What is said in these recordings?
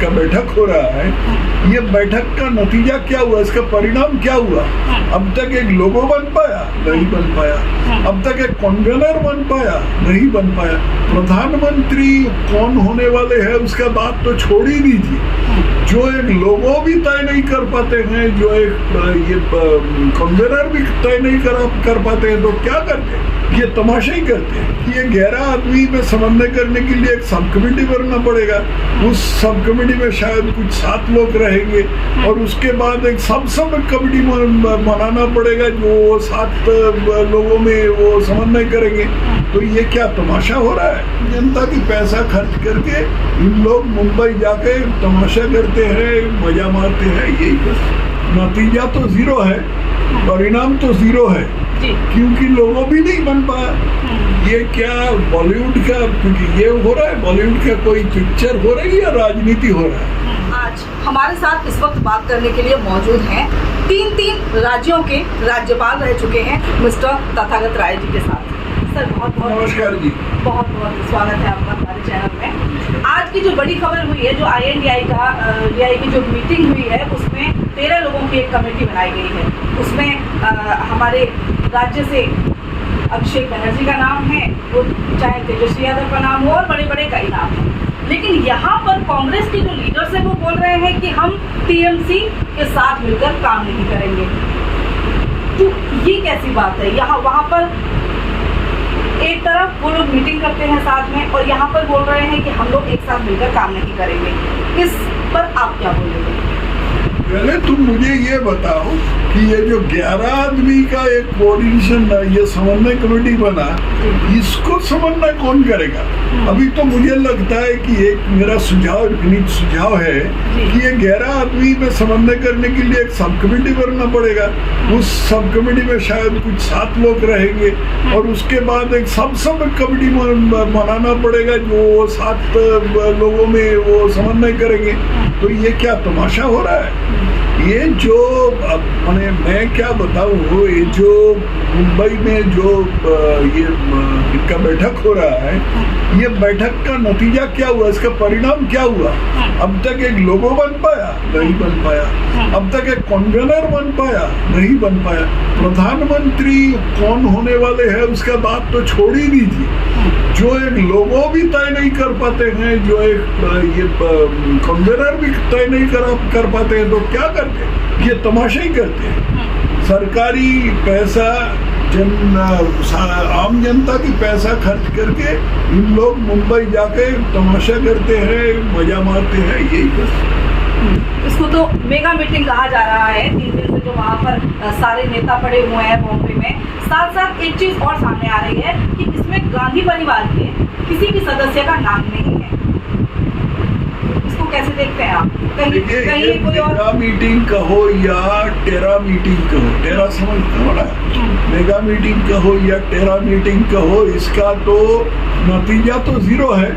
इनका बैठक हो रहा है, ये बैठक का नतीजा क्या हुआ, इसका परिणाम क्या हुआ? अब तक एक लोगो बन पाया? नहीं बन पाया। अब तक एक कन्वेनर बन पाया? नहीं बन पाया। प्रधानमंत्री कौन होने वाले हैं उसका बात तो छोड़ ही दीजिए, जो एक लोगो भी तय नहीं कर पाते हैं, जो एक ये कन्वेनर भी तय नहीं कर पाते हैं, तो क्या करते हैं? ये तमाशा ही करते हैं। ये 11 आदमी में समन्वय करने के लिए एक सब कमेटी बनना पड़ेगा, उस सब कमेटी में शायद कुछ 7 लोग रहेंगे, और उसके बाद एक सब कमेटी बनाना पड़ेगा जो 7 लोगों में वो समन्वय करेंगे। तो ये क्या तमाशा हो रहा है? जनता की पैसा खर्च करके इन लोग मुंबई जाके तमाशा करते हैं, मजा मारते हैं, यही बस। नतीजा तो 0 है, परिणाम तो 0 है, क्योंकि लोगों भी नहीं बन पाया। ये क्या बॉलीवुड का, क्योंकि ये हो रहा है, बॉलीवुड का कोई पिक्चर हो रही है या राजनीति हो रहा है? आज हमारे साथ इस वक्त बात करने के लिए मौजूद हैं 3 राज्यों के राज्यपाल रह चुके हैं मिस्टर तथागत राय जी के साथ। सर बहुत बहुत नमस्कार जी, बहुत बहुत स्वागत है आपका हमारे चैनल में। आज की जो बड़ी खबर हुई है, जो INDI की जो मीटिंग हुई है, उसमें 13 लोगों की एक कमेटी बनाई गई है। उसमें हमारे राज्य से अभिषेक बनर्जी का नाम है, वो चाहे तेजस्वी यादव का नाम हो, और बड़े बड़े कई नाम हैं। लेकिन यहाँ पर कांग्रेस के जो लीडर्स हैं वो बोल रहे हैं कि हम TMC के साथ मिलकर काम नहीं करेंगे। तो ये कैसी बात है? यहाँ वहाँ पर एक तरफ वो लोग मीटिंग करते हैं साथ में, और यहाँ पर बोल रहे हैं कि हम लोग एक साथ मिलकर काम नहीं करेंगे। इस पर आप क्या बोलेंगे? पहले तुम मुझे ये बताओ कि ये जो 11 आदमी का एक कोऑर्डिनेशन, ये समन्वय कमेटी बना, इसको समन्वय कौन करेगा? अभी तो मुझे लगता है कि एक मेरा सुझाव है कि ये 11 आदमी में समन्वय करने के लिए एक सब कमेटी बनना पड़ेगा, उस सब कमेटी में शायद कुछ 7 लोग रहेंगे, और उसके बाद एक सब कमेटी बनाना पड़ेगा जो 7 लोगों में वो समन्वय करेंगे। तो ये क्या तमाशा हो रहा है? ये जो मैं क्या बताऊँ, ये जो मुंबई में जो ये इनका बैठक हो रहा है, ये बैठक का नतीजा क्या हुआ, इसका परिणाम क्या हुआ? अब तक एक लोगो बन पाया? नहीं बन पाया। अब तक एक कन्वेनर बन पाया? नहीं बन पाया। प्रधानमंत्री कौन होने वाले हैं उसका बात तो छोड़ ही दीजिए, जो एक लोगो भी तय नहीं कर पाते हैं, जो एक ये कन्वेनर भी तय नहीं कर पाते हैं, तो क्या करते हैं? ये तमाशा ही करते हैं। सरकारी पैसा, आम जनता की पैसा खर्च करके इन लोग मुंबई जाके तमाशा करते हैं, मजा मारते हैं, यही बस। इसको तो मेगा मीटिंग कहा जा रहा है। 3 दिन से जो वहाँ पर सारे नेता पड़े हुए हैं बॉम्बे में। साथ साथ एक चीज और सामने आ रही है कि इसमें गांधी परिवार के किसी भी सदस्य का नाम नहीं है। इसको कैसे देखते हैं आप? कहीं कोई और मीटिंग कहो या टेरा मीटिंग कहो, टेरा समझते हो ना, मेगा मीटिंग कहो या टेरा मीटिंग कहो, इसका तो नतीजा तो 0 है,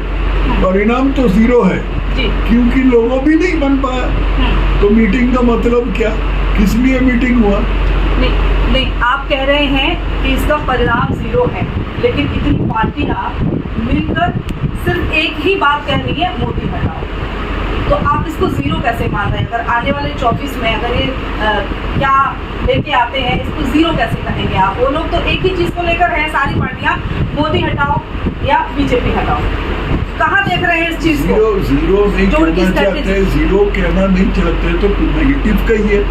परिणाम तो 0 है, क्योंकि लोगों भी नहीं बन पाया। तो मीटिंग का मतलब क्या? किस लिए मीटिंग हुआ? नहीं, आप कह रहे हैं कि इसका परिणाम 0 है, लेकिन इतनी पार्टियां मिलकर सिर्फ एक ही बात कह रही है, मोदी हटाओ। तो आप इसको 0 कैसे मान रहे हैं? अगर आने वाले 24 में अगर ये क्या लेके आते हैं, इसको 0 कैसे कहेंगे आप? वो लोग तो एक ही चीज को लेकर हैं सारी पार्टियां, मोदी हटाओ या बीजेपी हटाओ। कहाँ देख रहे हैं इस चीज को? 0 नहीं कहना चाहते, 0 कहना नहीं चाहते तो नेगेटिव कहिए।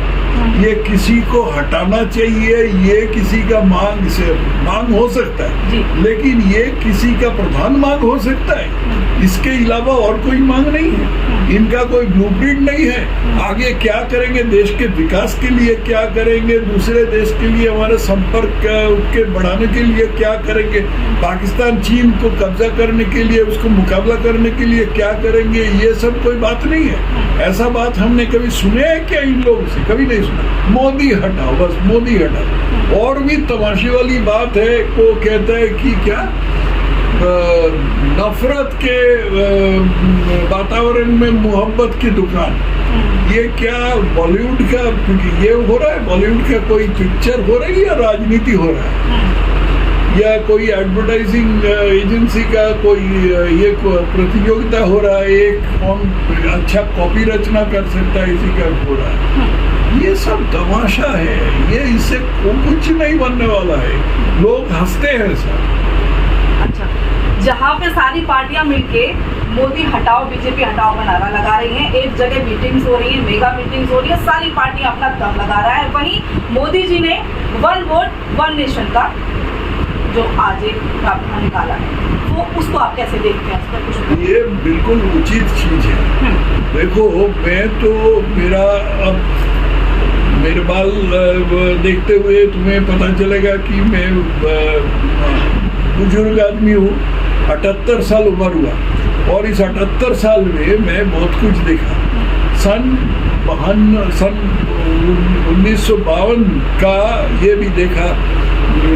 ये किसी को हटाना चाहिए, ये किसी का मांग हो सकता है, लेकिन ये किसी का प्रधान मांग हो सकता है। इसके अलावा और कोई मांग नहीं है, इनका कोई ब्लूप्रिंट नहीं है। आगे क्या करेंगे, देश के विकास के लिए क्या करेंगे, दूसरे देश के लिए हमारे संपर्क के बढ़ाने के लिए क्या करेंगे, पाकिस्तान चीन को कब्जा करने के लिए, उसको मुकाबला करने के लिए क्या करेंगे, ये सब कोई बात नहीं है। ऐसा बात हमने कभी सुने है क्या इन लोगों से? कभी नहीं सुना। मोदी हटाओ, बस मोदी हटाओ। और भी तमाशे वाली बात है, वो कहता है कि क्या नफरत के वातावरण में मोहब्बत की दुकान। ये क्या बॉलीवुड का, क्योंकि ये हो रहा है, बॉलीवुड का कोई पिक्चर हो रही है या राजनीति हो रहा है? या कोई एडवर्टाइजिंग एजेंसी का कोई ये प्रतियोगिता हो रहा है, एक कौन अच्छा कॉपी रचना कर सकता है इसी का हो रहा है। ये सब तमाशा है, ये इससे कुछ नहीं बनने वाला है, लोग हंसते हैं सर। अच्छा, जहाँ पे सारी पार्टियां मिलके मोदी हटाओ बीजेपी हटाओ का नारा लगा रही हैं, एक जगह मीटिंग्स हो रही है, मेगा मीटिंग्स हो रही है, सारी पार्टियां अपना दम लगा रहा है, वहीं मोदी जी ने 1 वोट 1 नेशन का जो आज एक प्रावधान निकाला है, वो उसको आप कैसे देखते हैं? उस पर कुछ ये बिल्कुल उचित चीज है। देखो, मैं तो मेरे बाल देखते हुए तुम्हें पता चलेगा कि मैं बुजुर्ग आदमी हूँ, 78 साल उम्र हुआ, और इस 78 साल में मैं बहुत कुछ देखा। सन 1952 का ये भी देखा,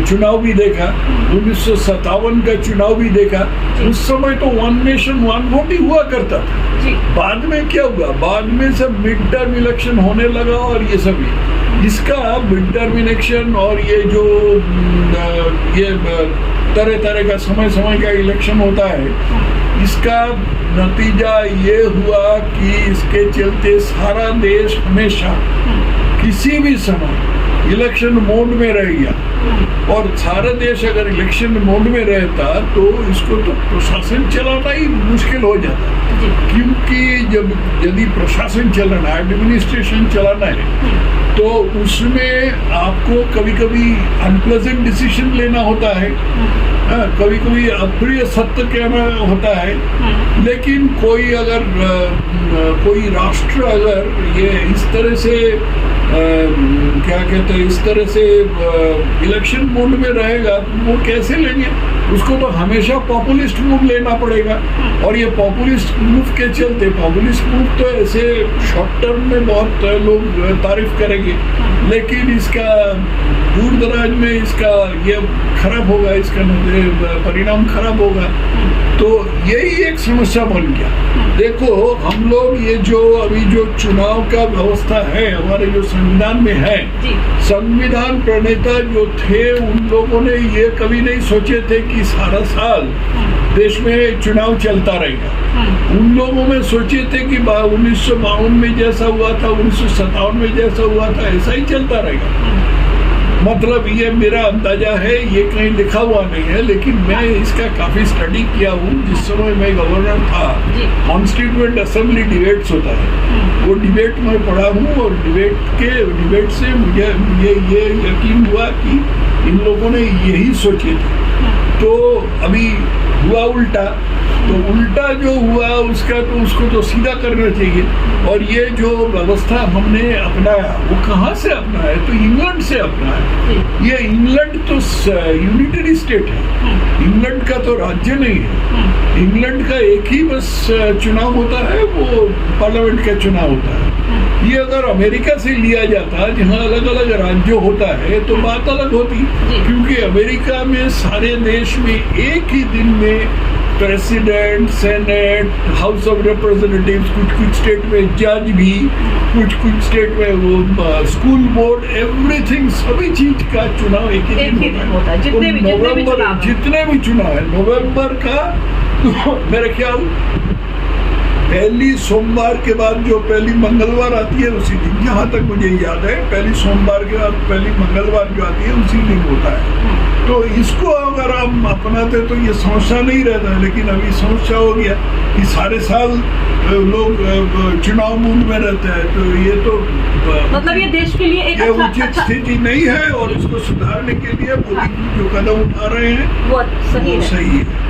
चुनाव भी देखा, 1957 का चुनाव भी देखा। उस समय तो 1 नेशन 1 वोट ही हुआ करता था। बाद में क्या हुआ? बाद में सब मिड टर्म इलेक्शन होने लगा, और ये सब इसका मिड टर्म इलेक्शन और ये जो ये तरह तरह का समय का इलेक्शन होता है, इसका नतीजा ये हुआ कि इसके चलते सारा देश हमेशा किसी भी समय इलेक्शन मोड में रह गया, और सारा देश अगर इलेक्शन मोड में रहता तो इसको तो प्रशासन चलाना ही मुश्किल हो जाता, क्योंकि जब यदि प्रशासन चलाना, एडमिनिस्ट्रेशन चलाना है, तो उसमें आपको कभी कभी अनप्लेजेंट डिसीजन लेना होता है, कभी कभी अप्रिय सत्य कहना होता है। लेकिन कोई अगर कोई राष्ट्र अगर ये इस तरह से क्या कहते हैं, इस तरह से इलेक्शन मोड में रहेगा तो वो कैसे लेंगे? उसको तो हमेशा पॉपुलिस्ट मूव लेना पड़ेगा, और ये पॉपुलिस्ट मूव के चलते, पॉपुलिस्ट मूव तो ऐसे शॉर्ट टर्म में बहुत लोग तारीफ करेंगे, लेकिन इसका दूर दराज में इसका ये खराब होगा, इसका परिणाम खराब होगा। तो यही एक समस्या बन गया। देखो, हम लोग ये जो अभी जो चुनाव का व्यवस्था है हमारे जो संविधान में है, संविधान प्रणेता जो थे उन लोगों ने ये कभी नहीं सोचे थे कि सारा साल देश में चुनाव चलता रहेगा। उन लोगों में सोचे थे कि 1952 में जैसा हुआ था, 1957 में जैसा हुआ था, ऐसा ही चलता रहेगा। मतलब ये मेरा अंदाजा है, ये कहीं लिखा हुआ नहीं है, लेकिन मैं इसका काफी स्टडी किया हूँ। जिस समय मैं गवर्नर था, कॉन्स्टिट्यूएंट असेंबली डिबेट्स होता है, वो डिबेट में पढ़ा हूँ, और डिबेट से मुझे ये यकीन हुआ कि इन लोगों ने यही सोचे थे। तो अभी हुआ उल्टा, तो उल्टा जो हुआ उसका तो उसको तो सीधा करना चाहिए। और ये जो व्यवस्था हमने अपनाया, वो कहाँ से अपनाया? तो इंग्लैंड से अपनाया। ये इंग्लैंड तो यूनिटरी स्टेट है, इंग्लैंड का तो राज्य नहीं है। इंग्लैंड का एक ही बस चुनाव होता है, वो पार्लियामेंट का चुनाव होता है। ये अगर अमेरिका से लिया जाता, जहाँ अलग अलग राज्य होता है, तो बात अलग होती, क्योंकि अमेरिका में सारे देश में एक ही दिन में president, senate, house of representatives, कुछ स्टेट में जज भी, कुछ स्टेट में वो स्कूल बोर्ड, एवरीथिंग, सभी चीज का चुनाव एक ही दिन होता है। जितने भी चुनाव है नवंबर का, तो मेरे ख्याल पहली सोमवार के बाद जो पहली मंगलवार आती है उसी दिन, जहाँ तक मुझे याद है, पहली सोमवार के बाद पहली मंगलवार जो आती है उसी दिन होता है। तो इसको अगर हम अपनाते तो ये समस्या नहीं रहता, लेकिन अभी समस्या हो गया कि सारे साल लोग चुनाव मूड में रहते हैं। तो ये तो मतलब ये देश के लिए एक उचित स्थिति नहीं है, और इसको सुधारने के लिए मोदी जी जो कदम उठा रहे हैं वो सही है।